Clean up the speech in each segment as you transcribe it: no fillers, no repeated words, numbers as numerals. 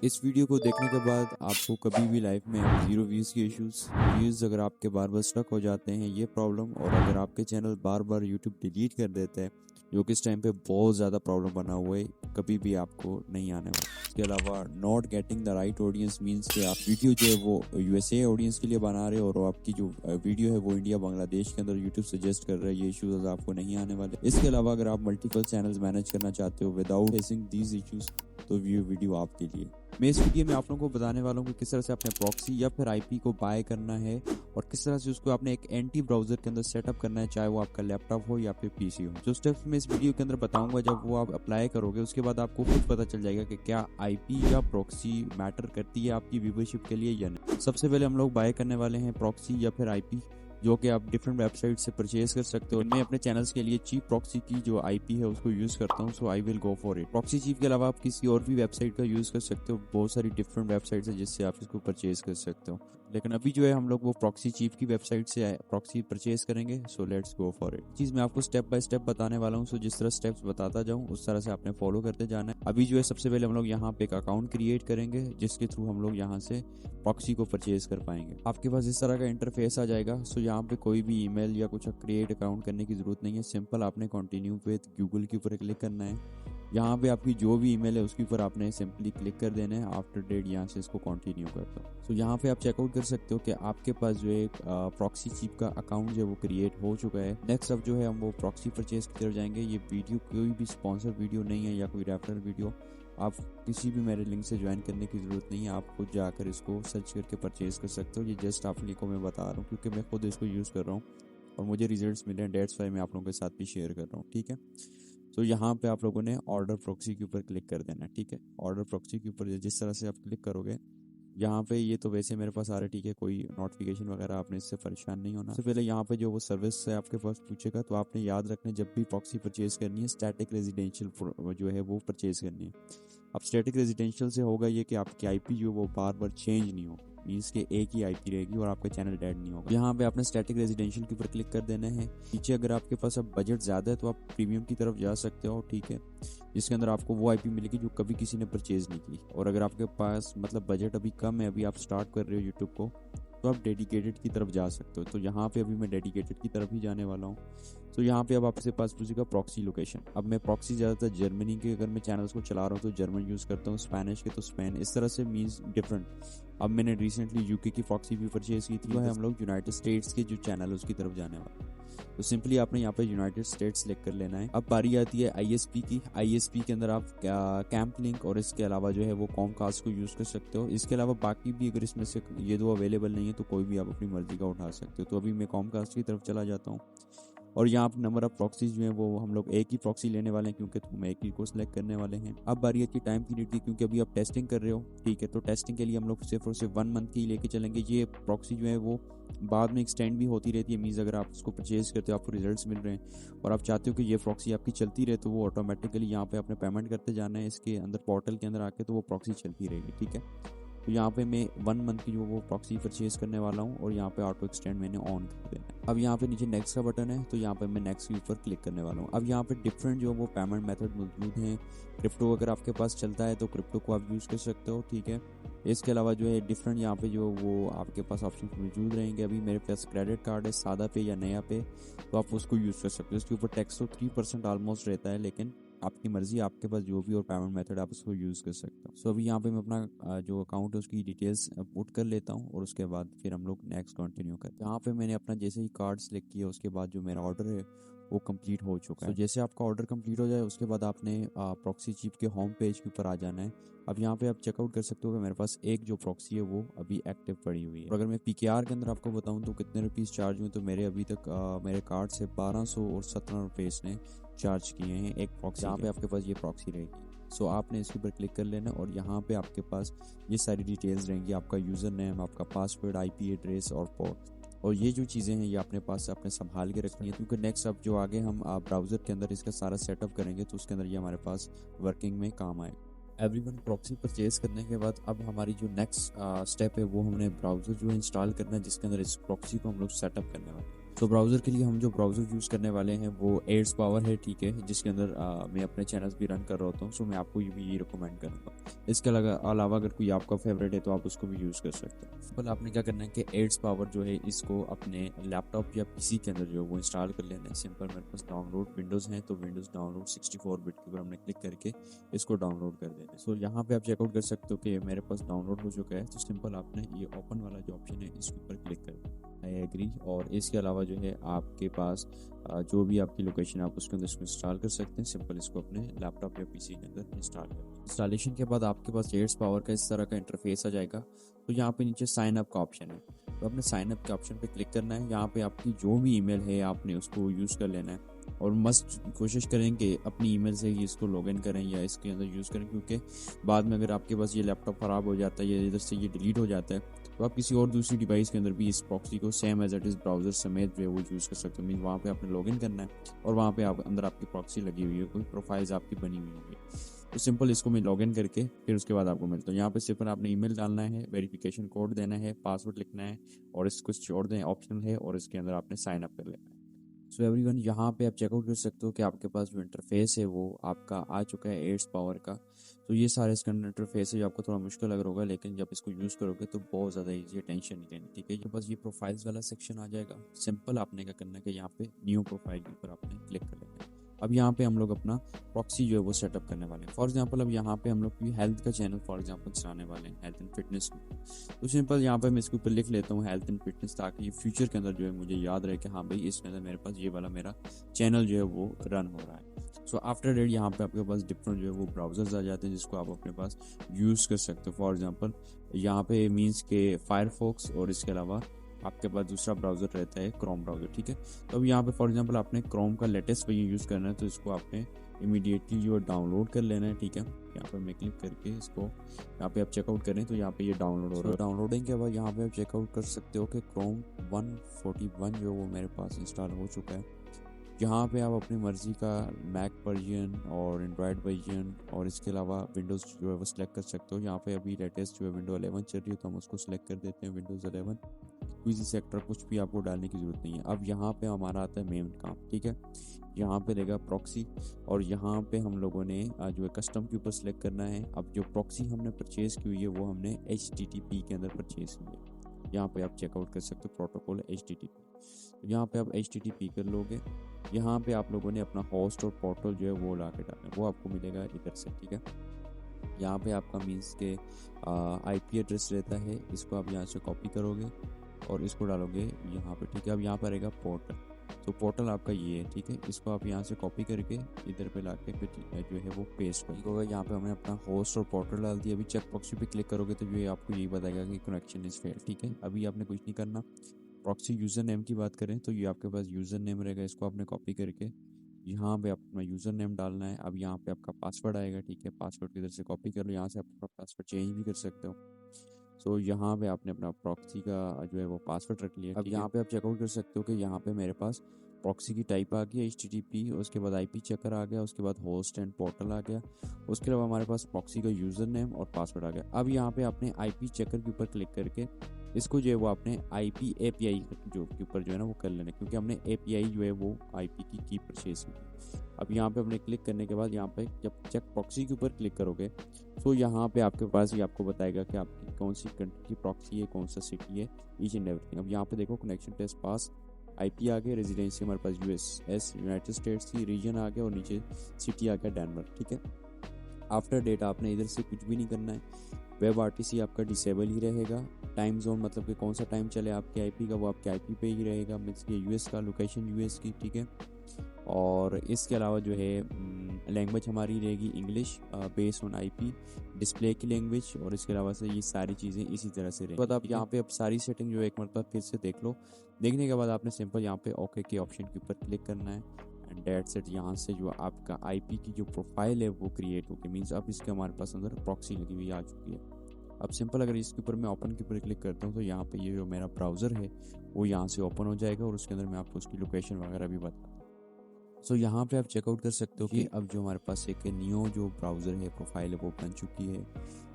इस वीडियो को देखने के बाद आपको कभी भी लाइफ में जीरो व्यूज़ के व्यूज़ अगर आपके बार बार स्टक हो जाते हैं ये प्रॉब्लम, और अगर आपके चैनल बार बार यूट्यूब डिलीट कर देता है, जो कि इस टाइम पे बहुत ज़्यादा प्रॉब्लम बना हुआ है, कभी भी आपको नहीं आने वाला। इसके अलावा not getting the right audience means कि आप वीडियो जो है वो यूएसए ऑडियंस के लिए बना रहे हो और आपकी जो वीडियो है वो इंडिया बांग्लादेश के अंदर यूट्यूब सजेस्ट कर रहा है, ये इश्यूज आपको नहीं आने वाले। इसके अलावा अगर आप मल्टीपल चैनल्स मैनेज करना चाहते हो विदाउट फेसिंग दीज इश्यूज, तो ये वीडियो आपके लिए। मैं इस वीडियो में आप लोगों को बताने वाला हूँ कि किस तरह से अपने प्रॉक्सी या फिर आईपी को बाय करना है और किस तरह से उसको आपने एक एंटी ब्राउजर के अंदर सेटअप करना है, चाहे वो आपका लैपटॉप हो या फिर पीसी हो। जो स्टेप्स मैं इस वीडियो के अंदर बताऊंगा, जब वो आप अप्लाई करोगे उसके बाद आपको खुद पता चल जाएगा कि क्या आईपी या प्रॉक्सी मैटर करती है आपकी व्यूवरशिप के लिए या नहीं। सबसे पहले हम लोग बाय करने वाले हैं प्रॉक्सी या फिर आईपी, जो कि आप डिफरेंट वेबसाइट से परचेज कर सकते हो। मैं अपने चैनल्स के लिए चीप प्रॉक्सी की जो आईपी है उसको यूज करता हूँ, so I will go for it. Proxy cheap के अलावा आप किसी और भी वेबसाइट का यूज कर सकते हो, बहुत सारी डिफरेंट वेबसाइट्स है जिससे आप इसको परचेज कर सकते हो, लेकिन अभी जो है हम लोग वो प्रॉक्सी चीप की वेबसाइट से प्रॉक्सी परचेज करेंगे, so let's go for it. चीज मैं आपको स्टेप बाय स्टेप बताने वाला हूँ, सो जिस तरह स्टेप्स बताता जाऊँ उस तरह से आपने फॉलो करते जाना है। अभी जो है सबसे पहले हम लोग यहाँ पे एक अकाउंट क्रिएट करेंगे जिसके थ्रू हम लोग यहाँ से प्रॉक्सी को परचेज कर पाएंगे। आपके पास इस तरह का इंटरफेस आ जाएगा। सो यहाँ पे कोई भी ईमेल या कुछ क्रिएट अकाउंट करने की जरूरत नहीं है, सिंपल आपने कंटिन्यू विद गूगल के ऊपर क्लिक करना है। यहाँ पे आपकी जो भी ईमेल है उसके ऊपर आपने सिंपली क्लिक कर देना है, आफ्टर डेट यहाँ से इसको कंटिन्यू कर दो। सो यहाँ पे आप चेकआउट कर सकते हो कि आपके पास जो है प्रॉक्सी चीप का अकाउंट जो है वो क्रिएट हो चुका है। नेक्स्ट अब जो है हम वो प्रॉक्सी परचेज की तरफ जाएंगे। ये वीडियो कोई भी स्पॉन्सर वीडियो नहीं है या कोई रेफरल वीडियो, आप किसी भी मेरे लिंक से ज्वाइन करने की ज़रूरत नहीं है, आप खुद जाकर इसको सर्च करके परचेज कर सकते हो। ये जस्ट आप लोगों को मैं बता रहा हूँ क्योंकि मैं खुद इसको यूज़ कर रहा हूँ और मुझे रिजल्ट्स मिले हैं, डेट्स वाई मैं आप लोगों के साथ भी शेयर कर रहा हूँ। ठीक है, तो यहाँ पे आप लोगों ने ऑर्डर प्रॉक्सी के ऊपर क्लिक कर देना है। ठीक है, ऑर्डर प्रॉक्सी के ऊपर जिस तरह से आप क्लिक करोगे यहाँ पे ये तो वैसे मेरे पास आ रहा है, ठीक है, कोई नोटिफिकेशन वगैरह आपने इससे परेशान नहीं होना। सबसे पहले यहाँ पे जो वो सर्विस है आपके पास पूछेगा, तो आपने याद रखना जब भी प्रॉक्सी परचेज करनी है स्टैटिक रेजिडेंशियल जो है वो परचेज करनी है। अब स्टैटिक रेजिडेंशियल से होगा ये कि आपकी आईपी जो वो बार बार चेंज नहीं हो, मीन्स के एक ही आईपी रहेगी और आपका चैनल डेड नहीं होगा। यहाँ पे आपने स्टैटिक रेजिडेंशियल के ऊपर क्लिक कर देना है। नीचे अगर आपके पास अब बजट ज़्यादा है तो आप प्रीमियम की तरफ जा सकते हो, ठीक है, जिसके अंदर आपको वो आईपी मिलेगी जो कभी किसी ने परचेज नहीं की। और अगर आपके पास मतलब बजट अभी कम है, अभी आप स्टार्ट कर रहे हो यूट्यूब को, तो आप डेडिकेटेड की तरफ जा सकते हो। तो यहाँ पे अभी मैं डेडिकेटेड की तरफ ही जाने वाला हूँ। तो यहाँ पे अब आपके पास पूछेगा प्रॉक्सी लोकेशन। अब मैं प्रॉक्सी ज़्यादातर जर्मनी के अगर मैं चैनल्स को चला रहा हूँ तो जर्मन यूज़ करता हूँ, स्पेनिश के तो स्पेन, इस तरह से मीन्स डिफरेंट। अब मैंने रिसेंटली यूके की प्रॉक्सी भी परचेज की थी, हम लोग यूनाइटेड स्टेट्स के जो चैनल है उसकी तरफ जाने वाले। तो सिंपली आपने यहाँ पे यूनाइटेड स्टेट्स सेलेक्ट कर लेना है। अब बारी आती है आईएसपी की। आईएसपी के अंदर आप कैंप लिंक और इसके अलावा जो है वो कॉमकास्ट को यूज़ कर सकते हो। इसके अलावा बाकी भी अगर इसमें से ये दो अवेलेबल नहीं है तो कोई भी आप अपनी मर्जी का उठा सकते हो। तो अभी मैं कॉमकास्ट की तरफ चला जाता हूँ और यहाँ पर नंबर ऑफ प्रॉक्सीज जो है वो हम लोग एक ही प्रॉक्सी लेने वाले हैं क्योंकि हम एक ही को सिलेक्ट करने वाले हैं। अब बारी आती है टाइम पीरियड की, क्योंकि अभी आप टेस्टिंग कर रहे हो, ठीक है, तो टेस्टिंग के लिए हम लोग सिर्फ और सिर्फ 1 मंथ की लेके चलेंगे। ये प्रॉक्सी जो है वो बाद में एक्सटेंड भी होती रहती है, मीन्स अगर आप उसको परचेज करते हो आपको रिजल्ट्स मिल रहे हैं और आप चाहते हो कि ये प्रॉक्सी आपकी चलती रहे, तो वो ऑटोमेटिकली यहाँ पे आपने पेमेंट करते जाना है इसके अंदर पोर्टल के अंदर आके, तो वो प्रॉक्सी चलती रहेगी। ठीक है, तो यहाँ पे मैं 1 मंथ की जो वो प्रॉक्सी परचेज करने वाला हूँ और यहाँ पे ऑटो एक्सटेंड मैंने ऑन कर देना है। अब यहाँ पे नीचे नेक्स्ट का बटन है, तो यहाँ पे मैं नेक्स्ट के ऊपर क्लिक करने वाला हूँ। अब यहाँ पे डिफरेंट जो वो पेमेंट मेथड मौजूद हैं। क्रिप्टो अगर आपके पास चलता है तो क्रिप्टो को आप यूज़ कर सकते हो, ठीक है। इसके अलावा जो है डिफरेंट यहाँ पे जो वो आपके पास ऑप्शन मौजूद रहेंगे। अभी मेरे पास क्रेडिट कार्ड है, सादा पे या नया पे, तो आप उसको यूज़ कर सकते हो। इसके ऊपर टैक्स तो 3% ऑलमोस्ट रहता है, लेकिन आपकी मर्जी, आपके पास जो भी और पेमेंट मेथड आप उसको यूज़ कर सकते हो। सो अभी यहाँ पे मैं अपना जो अकाउंट है उसकी डिटेल्स पुट कर लेता हूँ और उसके बाद फिर हम लोग नेक्स्ट कंटिन्यू करते हैं। यहाँ पे मैंने अपना जैसे ही कार्ड सेलेक्ट किया उसके बाद जो मेरा ऑर्डर है वो कंप्लीट हो चुका है। तो जैसे आपका ऑर्डर कंप्लीट हो जाए उसके बाद आपने प्रॉक्सी चीप के होम पेज के ऊपर आ जाना है। अब यहाँ पे आप चेकआउट कर सकते हो कि मेरे पास एक जो प्रॉक्सी है वो अभी एक्टिव पड़ी हुई है। और अगर मैं पीकेआर के अंदर आपको बताऊँ तो कितने रुपीज़ चार्ज हुए, तो मेरे अभी तक मेरे कार्ड से 1217 रुपये इसने चार्ज किए हैं एक प्रॉक्सी। यहाँ पे आपके पास ये प्रॉक्सी रहेगी। सो आपने इसके ऊपर क्लिक कर लेना और यहाँ पे आपके पास ये सारी डिटेल्स रहेंगी, आपका यूज़र नेम, आपका पासवर्ड, आईपी एड्रेस और पोर्ट। और ये जो चीज़ें हैं ये अपने पास से आपने संभाल के रखनी है, क्योंकि नेक्स्ट अब जो आगे हम ब्राउज़र के अंदर इसका सारा सेटअप करेंगे तो उसके अंदर ये हमारे पास वर्किंग में काम आएगा। एवरीवन प्रॉक्सी परचेज करने के बाद अब हमारी जो नेक्स्ट स्टेप है वो हमने ब्राउज़र जो इंस्टॉल करना है जिसके अंदर इस प्रॉक्सी को हम लोग सेटअप करने वाले हैं। तो ब्राउज़र के लिए हम जो ब्राउज़र यूज़ करने वाले हैं वो एड्स पावर है, ठीक है, जिसके अंदर मैं अपने चैनल्स भी रन कर रहा होता हूँ। सो मैं आपको ये भी रिकमेंड करूँगा। इसके अलावा अगर कोई आपका फेवरेट है तो आप उसको भी यूज़ कर सकते हैं। सिंपल आपने क्या करना है कि एड्स पावर जो है इसको अपने लैपटॉप या पीसी के अंदर जो है वो इंस्टॉल कर लेना है। सिंपल मेरे पास डाउनलोड विंडोज़ हैं तो विंडोज़ डाउनलोड 64 बिट के ऊपर हमने क्लिक करके इसको डाउनलोड कर देना है। सो यहाँ पे आप चेकआउट कर सकते हो कि मेरे पास डाउनलोड हो चुका है। तो सिंपल आपने ये ओपन वाला जो ऑप्शन है इसके ऊपर क्लिक कर देना, आई एग्री। और इसके अलावा जो है आपके पास जो भी आपकी लोकेशन है आप उसके अंदर इसको इंस्टॉल कर सकते हैं। सिंपल इसको अपने लैपटॉप या पीसी के अंदर इंस्टॉल कर। इंस्टॉलेशन के बाद आपके पास एड्स पावर का इस तरह का इंटरफेस आ जाएगा। तो यहाँ पे नीचे साइन अप का ऑप्शन है, तो आपने साइन अप के ऑप्शन पे क्लिक करना है। यहाँ पे आपकी जो भी ईमेल है आपने उसको यूज़ कर लेना है और मस्ट कोशिश करें कि अपनी ईमेल से ही इसको लॉगिन करें या इसके अंदर यूज़ करें, क्योंकि बाद में अगर आपके पास ये लैपटॉप ख़राब हो जाता है या इधर से ये डिलीट हो जाता है तो आप किसी और दूसरी डिवाइस के अंदर भी इस प्रॉक्सी को same as it is browser समेत जो है वो यूज़ कर सकते हो। मीन वहाँ पे आपने लॉगिन करना है और वहाँ पे आप अंदर आपकी प्रॉक्सी लगी हुई है, कोई प्रोफाइल्स आपकी बनी हुई होंगी। तो सिंपल इसको मैं लॉगिन करके फिर उसके बाद आपको मिलता हूँ। यहाँ पे सिर्फ आपने ईमेल डालना है, वेरिफिकेशन कोड देना है, पासवर्ड लिखना है और इसको छोड़ दें ऑप्शनल है और इसके अंदर आपने साइन अप कर लेना है। सो एवरीवन, यहाँ पे आप चेकआउट कर सकते हो कि आपके पास जो इंटरफेस है वो आपका आ चुका है एड्स पावर का। तो ये सारे इसका इंटरफेस है जो आपको थोड़ा मुश्किल लग रहा होगा, लेकिन जब इसको यूज़ करोगे तो बहुत ज़्यादा ईजी है, टेंशन नहीं लेनी, ठीक है। ये बस ये प्रोफाइल्स वाला सेक्शन आ जाएगा। सिंपल आपने क्या करना है कि यहाँ पे न्यू प्रोफाइल के ऊपर आपने क्लिक कर लेना है। अब यहाँ पे हम लोग अपना प्रॉक्सी जो है वो सेटअप करने वाले हैं। फॉर एग्जांपल अब यहाँ पे हम लोग की हेल्थ का चैनल फॉर एग्जांपल चलाने वाले हैं, हेल्थ एंड फिटनेस को। तो सिंपल यहाँ पे मैं इसके ऊपर लिख लेता हूँ हेल्थ एंड फिटनेस, ताकि ये फ्यूचर के अंदर जो है मुझे याद रहे कि हाँ भाई इसके अंदर मेरे पास ये वाला मेरा चैनल जो है वो रन हो रहा है। सो आफ्टर डेट यहाँ पे आपके पास डिफरेंट जो है वो ब्राउजर्स आ जाते हैं जिसको आप अपने पास यूज़ कर सकते हो। फॉर एग्जांपल यहाँ पे मीन्स के फायरफॉक्स और इसके अलावा आपके पास दूसरा ब्राउज़र रहता है क्रोम ब्राउज़र, ठीक है। तो अब यहाँ पे फॉर एग्जांपल आपने क्रोम का लेटेस्ट वर्जन यूज़ करना है तो इसको आपने इमीडिएटली जो डाउनलोड कर लेना है, ठीक है। यहाँ पे मैं क्लिक करके इसको यहाँ पे आप चेकआउट करें तो यहाँ पे ये डाउनलोड हो रहा है। डाउनलोडिंग के बाद यहाँ पे आप चेकआउट कर सकते हो कि क्रोम 141 जो वो मेरे पास इंस्टॉल हो चुका है। यहाँ पे आप अपनी मर्ज़ी का मैक वर्जन और एंड्रॉयड वर्जन और इसके अलावा विंडोज़ जो है वो सिलेक्ट कर सकते हो। यहाँ पे अभी लेटेस्ट जो है विंडो 11 चल रही है तो हम उसको सिलेक्ट कर देते हैं, विंडोज़ 11। क्विजी सेक्टर कुछ भी आपको डालने की ज़रूरत नहीं है। अब यहाँ पे हमारा आता है मेन काम, ठीक है। यहाँ पे रहेगा प्रॉक्सी और यहाँ पे हम लोगों ने जो है कस्टम के ऊपर सेलेक्ट करना है। अब जो प्रॉक्सी हमने परचेज़ की हुई है वो हमने HTTP के अंदर परचेज़ की है। यहाँ पे आप चेकआउट कर सकते हो प्रोटोकॉल HTTP। यहाँ पे आप HTTP कर लोगे। यहाँ पे आप लोगों ने अपना होस्ट और पोर्टल जो है वो ला के डालना है, वो आपको मिलेगा इधर से, ठीक है। यहाँ पे आपका मीन्स के IP एड्रेस रहता है, इसको आप यहाँ से कॉपी करोगे और इसको डालोगे यहाँ पे, ठीक है। अब यहाँ पर रहेगा पोर्टल, तो पोर्टल आपका ये है, ठीक है। इसको आप यहाँ से कॉपी करके इधर पे ला के फिर जो है वो पेस्ट होगा। यहाँ पे हमने अपना होस्ट और पोर्टल डाल दिया। अभी चेक बॉक्स पे क्लिक करोगे तो जो है आपको यही बताएगा कि कनेक्शन इज फेल, ठीक है। अभी आपने कुछ नहीं करना। प्रॉक्सी यूज़र नेम की बात करें तो ये आपके पास यूज़र नेम रहेगा, इसको आपने कॉपी करके यहाँ पे अपना यूज़र नेम डालना है। अब यहाँ पे आपका पासवर्ड आएगा, ठीक है। पासवर्ड इधर से कॉपी कर लो, यहाँ से आप अपना पासवर्ड चेंज भी कर सकते हो। सो यहाँ पे आपने अपना प्रॉक्सी का जो है वो पासवर्ड रख लिया। अब यहाँ पे आप चेकआउट कर सकते हो कि यहाँ पे मेरे पास प्रॉक्सी की टाइप आ गई HTTP, उसके बाद IP चेकर आ गया, उसके बाद होस्ट एंड पोर्टल आ गया, उसके अलावा हमारे पास प्रॉक्सी का यूज़र नेम और पासवर्ड आ गया। अब यहाँ पे आपने IP चेकर के ऊपर क्लिक करके इसको जो है वो आपने IP API जो के ऊपर जो है ना वो कर लेना, क्योंकि हमने API जो है वो IP की परचेज की। अब यहाँ पे अपने क्लिक करने के बाद यहाँ पे जब चेक प्रॉक्सी के ऊपर क्लिक करोगे तो यहाँ पे आपके पास ये आपको बताएगा कि आपकी कौन सी कंट्री की प्रॉक्सी है, कौन सा सिटी है, ईच एंड एवरीथिंग। अब यहाँ पे देखो कनेक्शन टेस्ट पास, IP आ गया, रेजिडेंसी हमारे पास US यूनाइटेड स्टेट्स की, रीजन आ गया और नीचे सिटी आ गया डेनमार्क, ठीक है। आफ्टर डेट आपने इधर से कुछ भी नहीं करना है। वेब RTC आपका डिसेबल ही रहेगा। टाइम जोन मतलब कि कौन सा टाइम चले आपके IP का वो आपके IP पे ही रहेगा, मीन्स कि US का लोकेशन US की, ठीक है। और इसके अलावा जो है लैंग्वेज हमारी रहेगी English based on IP, display की लैंग्वेज और इसके अलावा से ये सारी चीज़ें इसी तरह से रहेंगी। तो आप यहाँ पे अब सारी सेटिंग जो है एक मरतबा फिर से देख लो। देखने के बाद आपने सिंपल यहाँ पे ओके के ऑप्शन के ऊपर क्लिक करना है एंड डेट्स इट। यहाँ से जो आपका IP की जो प्रोफाइल है वो क्रिएट होगी, मीन्स अब इसके हमारे पास अंदर प्रॉक्सी लगी हुई आ चुकी है। अब सिंपल अगर इसके ऊपर मैं ओपन के ऊपर क्लिक करता हूँ तो यहाँ पे ये जो मेरा ब्राउज़र है वो यहाँ से ओपन हो जाएगा और उसके अंदर मैं आपको उसकी लोकेशन वगैरह भी बता। सो यहाँ पे आप चेकआउट कर सकते हो कि अब जो हमारे पास एक नियो जो ब्राउज़र है प्रोफाइल है वो बन चुकी है।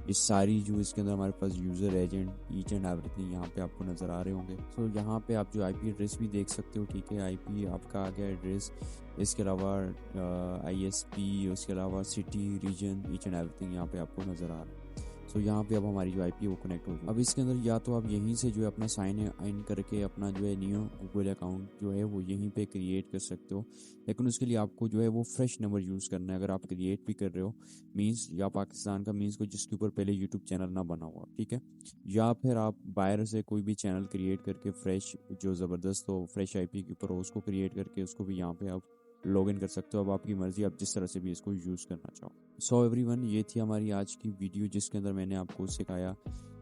ये सारी जो इसके अंदर हमारे पास user agent each and everything यहाँ पे आपको नज़र आ रहे होंगे। सो यहाँ पे आप जो आईपी एड्रेस भी देख सकते हो, ठीक है, आईपी आपका आ गया एड्रेस। इसके अलावा आईएसपी, उसके अलावा city, region, each and everything यहाँ पे आपको नज़र आ रहा है। सो यहाँ पे अब हमारी जो आईपी है वो कनेक्ट हो गई। अब इसके अंदर या तो आप यहीं से जो है अपना साइन इन करके अपना जो है नियो गूगल अकाउंट जो है वो यहीं पे क्रिएट कर सकते हो, लेकिन उसके लिए आपको जो है वो फ्रेश नंबर यूज़ करना है। अगर आप क्रिएट भी कर रहे हो मीन्स, या पाकिस्तान का मीन्स को जिसके ऊपर पहले यूट्यूब चैनल ना बना हुआ, ठीक है, या फिर आप बाहर से कोई भी चैनल क्रिएट करके फ्रेश जो ज़बरदस्त हो, फ्रेश आईपी के ऊपर हो, उसको क्रिएट करके उसको भी यहाँ पे आप लॉग इन कर सकते हो। अब आपकी मर्ज़ी, आप जिस तरह से भी इसको यूज़ करना चाहो। सो एवरीवन, ये थी हमारी आज की वीडियो जिसके अंदर मैंने आपको सिखाया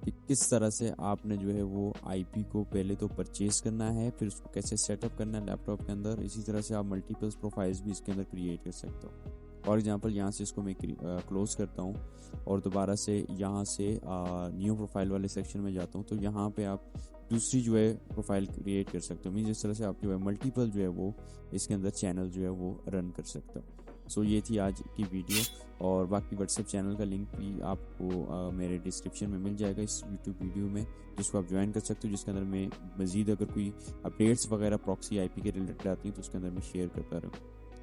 कि किस तरह से आपने जो है वो आईपी को पहले तो परचेज़ करना है, फिर उसको कैसे सेटअप करना है लैपटॉप के अंदर। इसी तरह से आप मल्टीपल प्रोफाइल्स भी इसके अंदर क्रिएट कर सकते हो। फॉर एग्जांपल यहाँ से इसको मैं क्लोज़ करता हूँ और दोबारा से यहाँ से न्यू प्रोफाइल वाले सेक्शन में जाता हूँ, तो यहाँ पे आप दूसरी जो है प्रोफाइल क्रिएट कर सकते हो। मीन्स इस तरह से आप जो है मल्टीपल जो है वो इसके अंदर चैनल जो है वो रन कर सकते हो। सो ये थी आज की वीडियो, और बाकी व्हाट्सएप चैनल का लिंक भी आपको मेरे डिस्क्रिप्शन में मिल जाएगा इस यूट्यूब वीडियो में, जिसको आप ज्वाइन कर सकते हो, जिसके अंदर मैं मज़ीद अगर कोई अपडेट्स वगैरह प्रॉक्सी आईपी के रिलेटेड आती हैं तो उसके अंदर मैं शेयर करता रहूँ।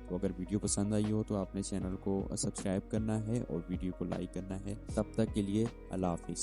तो अगर वीडियो पसंद आई हो तो आपने चैनल को सब्सक्राइब करना है और वीडियो को लाइक करना है। तब तक के लिए अल्लाह हाफिज़।